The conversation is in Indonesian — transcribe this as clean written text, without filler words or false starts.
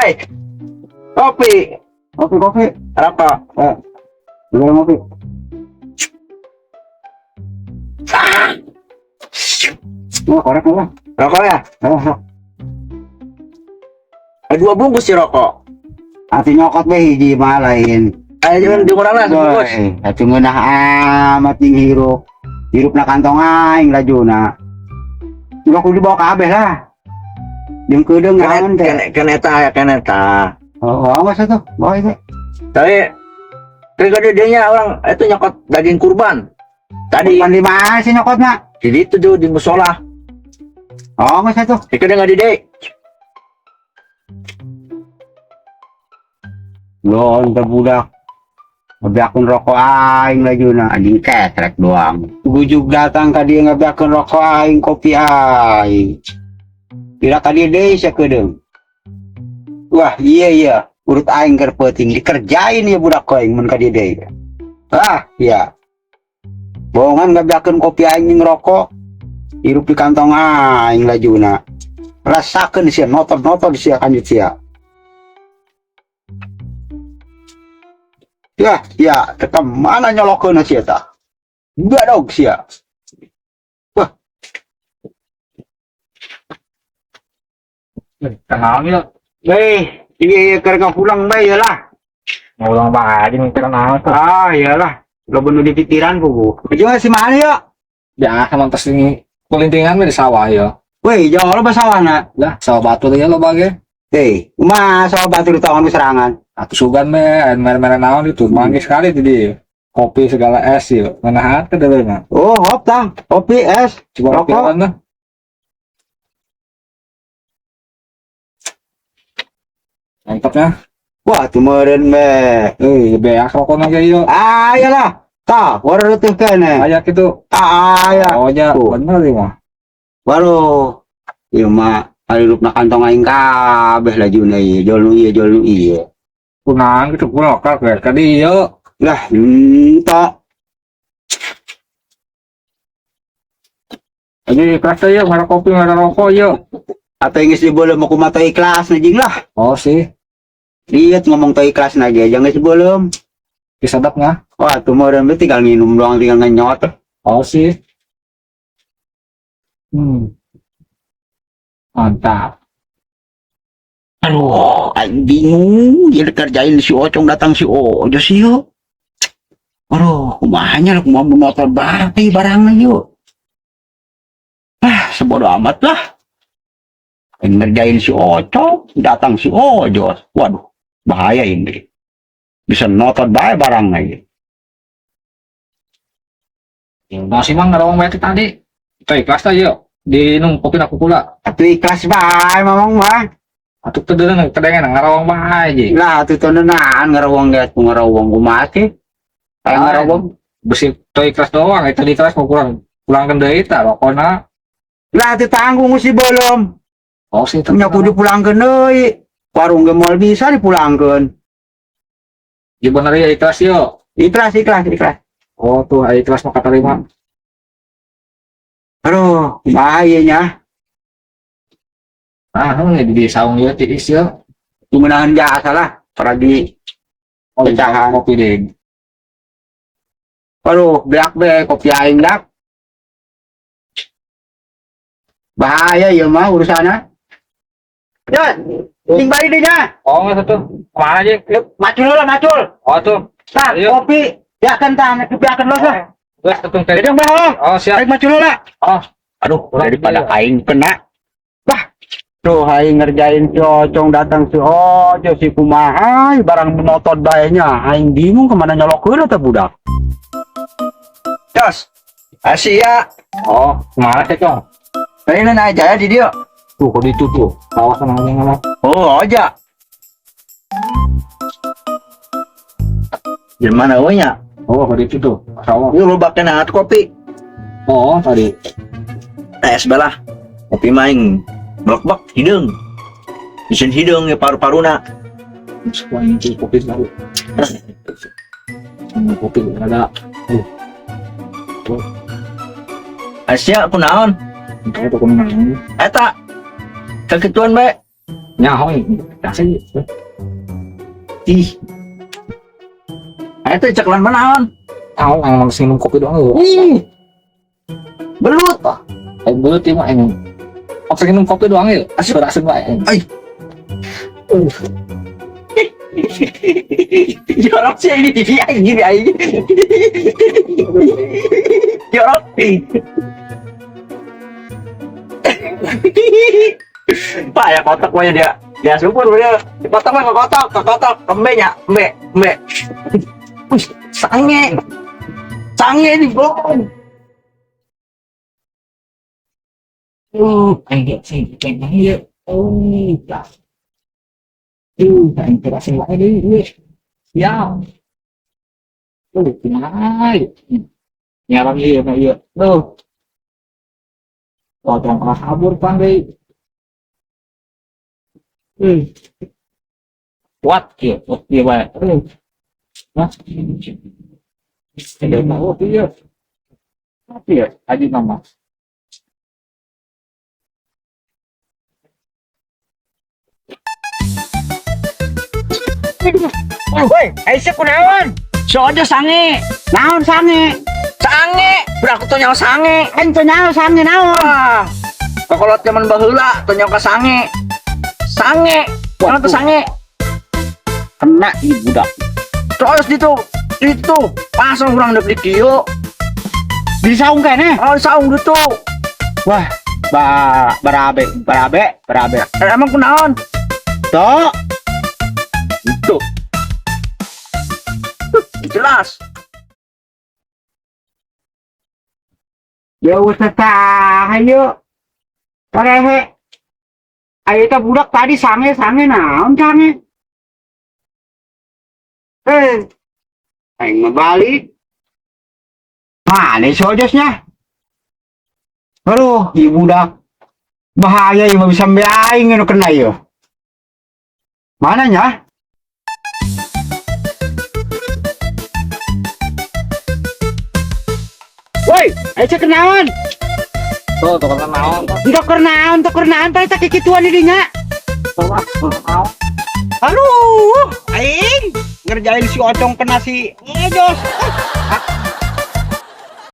Hei, kopi. Kopi. Rokok. Belum kopi. Korek lah. Rokok ya? Ada 2 bungkus sih rokok. Ati nyokot be hiji malain. Ayo jangan dikurang lah sebungkus. Ati ngeunah amat ning hirup. Hirupna kantong aing lajuna. Udah kudu dibawa kabeh lah. Jeung keudeung naon teh. Keneta. Oh, awas atuh. Bawa itu. Tapi ketika dia orang itu nyokot daging kurban. Tadi Kurban di mana sih nyokotna? jadi itu tuh di musola. Oh, awas atuh. Itu dia nggak didek. Lo ente budak. Ngebiakeun rokok aing lajuna anjing ketrek doang. Bujuk datang ka dieu ngebiakeun rokok aing, kopi aing. Pira ka dieu deui sakedeung. Wah, iya. Urut aing keur peuting dikerjain ya budak aing mun ka dieu deui. Iya. Bohongan ngebiakeun kopi aing jeung rokok. Hirup di kantong aing lajuna. Rasakeun sia notot sia kanjut sia. Ya, teka mana nyolokeun sia tah? Gadog sia. Wah. Kenal ya, Iya keur pulang bae lah. ngulang bae jeung kenal tuh. Iyalah. Lo bener di pikiran ku. Jeung si mana ya? Biasa mantas ini kulintingan mah di sawah ya. Weh, jauh lo basawana. Lah, sawah batu ya lo bage. Kumaha soal batu di tangan serangan. Atuh sugan me, merah-merah naon itu. Manggis sekali tadi. Kopi segala es ya. Mana hati deh mah. Oh, hop tang. Kopi, es, Coba kopi rokok. mana? Mantapnya. Wah, tumeureun be. Beak rokok lagi yuk. Iyalah. Tah, wareuh teh kene. Ayak itu. Ya. Oh ya, Tuh. bener sih mah. Baru. Ieu mah harupna kantong aing kabeh lajuna ieu. Jol nu ieu. Kunang gitu pun lokal kayak tadi yuk. Lah, ento. Jadi ikhlas ya, nggak ada kopi nggak ada rokok yuk. Atau geus dibeuleum aku mah teu ikhlas na jing lah. Oh sih, Lihat ngomong teu ikhlas na ge, jangan dibeuleum. disedap nggak? Wah, tumeureun be tinggal nginum doang, tinggal ngenyot. Oh sih. Mantap. Aduh, aing bingung. Dia dikerjain si Ocong datang si Ojo sih yuk. Aduh, kumahanya lah kumaha motor barangnya yuk. Sebodoh amat lah. Aing ngerjain si Ocong, datang si Ojo. Waduh, bahaya ini. Bisa notot bae barangnya. Masih mah nggak ada uang bayar tadi. Kita ikhlas aja yuk. Dinum kopi aku pula. Atuh ikhlas bae mamang mah. Atau kedengan kedengan nggak ada uang bayar aja. Lah atuh tondonan ngarawang geus ngarawang kumaha sih? Aya ngarawang. Besi itu ikhlas doang. Itu di kelas mau pulang ke deui tah rokona. Lah atuh tanggung si belum. Oh sih itu. Nya kudu pulangkeun deui. Warung ge moal bisa dipulangkeun. Ya bener ya ikhlas yuk. Ikhlas. Oh tuh ikhlas mau kata terima. Aduh, bahayanya. Ini di saung ya tiis ya. Penggunaan jasa lah. Peragi Oh pecahan. kopi deh. Aduh, beak be kopi aing dak. Bahaya ya mah urusannya. Ya, ting bari deh nya. Oh satu. Kemana aja? Yuk. Macul lah, macul. Oh tuh. Tah, Ayo. kopi. Biakan tah, biakan lo lah. Terus ketung tadi. Dedeng bohong. Oh siap. Aing macul lah. Oh. Aduh, Kurang daripada dia. aing kena. Wah. Tuh aing ngerjain si Ocong datang si Ojo si kumaha barang menotot bae nya. Aing bingung kemana nyolokeun eta budak. Jos. Asia. Oh, kemana sih Cong? Tadi naik aja di dia. Tuh, kok itu tuh. Kawasan namanya. Oh, aja. Gimana wanya? Oh, kok itu tuh. Sawah. Lu bakken hangat kopi. Oh, tadi. Es belah. Kopi maing. Blok-blok hidung. Isin hidung ya paru-paruna. Wah, ini kopi baru. Kopi ada. Asia aku naon? Itu kok menang. Eta. Kekituan be. Nyahoy, kasih. Ih. Itu ceklan manaon. Tahu yang mau minum kopi doang lu. Ih. Belut. Dulu timah ini. Mau minum kopi doang ya. Asik baik. Jorok sih ini TV gini aja. Jorok. Pak ya kotak banyak dia. Ya syukur dia. Kotak mah kotak, kembenya, mbe. Wih, sange. Sange nih, Bro. Anjir sih, kayaknya ya. Anh phải xin lỗi đi. Ya. Này. Nhà làm gì mà vậy? Đâu. Có trong có sabur pan đi. What kia vậy? Hả? Cái điều mà kia. Aja nama. Woi, Aisyah kunaon? Soalnya sange. Naon sange? Sange. Berak tuh nyawa sange. Ente naon sange naon? Wah. Kokolot zaman baheula tuh nyawa sange. Sange. Mana tuh sange? Kena di budak. Terus itu pasang kurang dapet kieu. Disaung kene? Oh, saung gitu. Wah, barabe. Emang kunaon? Tok. Itu. Jelas. Ya usah ayo. Karehe. Ayo ta budak tadi sange naon sange? Aing mah balik. Mana sojosnya? Aduh, ibu budak. Bahaya ya bisa sampai aing anu kena ya. Mananya? Woi, ayo kenaon. Tuh naon. Tidak kenaon tadi tak kikituan dirinya. Aduh, aing ngerjain si Ocong kena si Ejos.